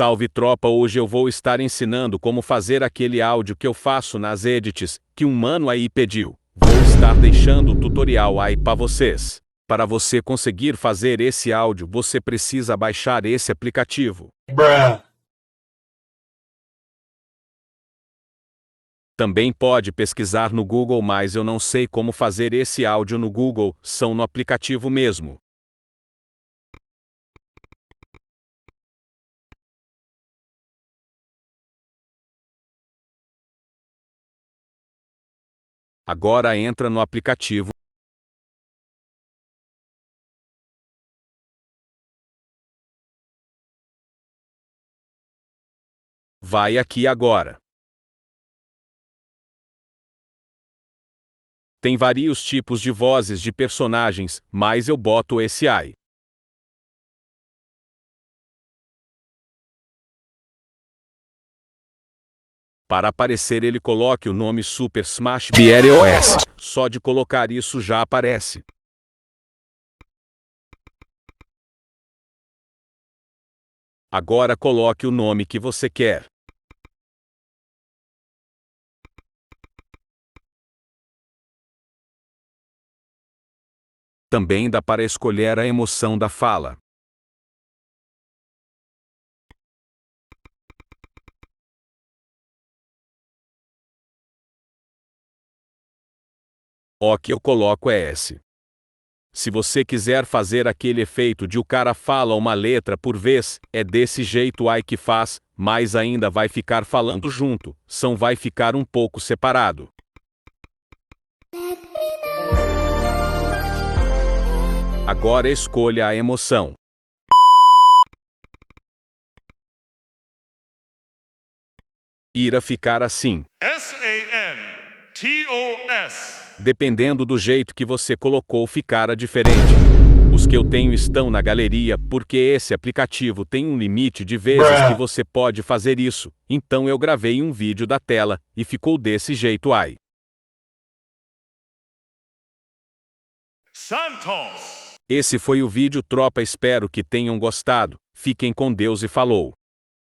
Salve tropa, hoje eu vou estar ensinando como fazer aquele áudio que eu faço nas edits, que um mano aí pediu. Vou estar deixando o tutorial aí para vocês. Para você conseguir fazer esse áudio, você precisa baixar esse aplicativo. Também pode pesquisar no Google, mas eu não sei como fazer esse áudio no Google, são no aplicativo mesmo. Agora entra no aplicativo. Vai aqui agora. Tem vários tipos de vozes de personagens, mas eu boto esse aí. Para aparecer ele coloque o nome Super Smash Bros. Só de colocar isso já aparece. Agora coloque o nome que você quer. Também dá para escolher a emoção da fala. O que eu coloco é S. Se você quiser fazer aquele efeito de o cara fala uma letra por vez, é desse jeito aí que faz, mas ainda vai ficar falando junto, vai ficar um pouco separado. Agora escolha a emoção. Irá ficar assim. SANTOS. Dependendo do jeito que você colocou, ficará diferente. Os que eu tenho estão na galeria, porque esse aplicativo tem um limite de vezes que você pode fazer isso. Então eu gravei um vídeo da tela, e ficou desse jeito aí. Santos. Esse foi o vídeo tropa, espero que tenham gostado. Fiquem com Deus e falou.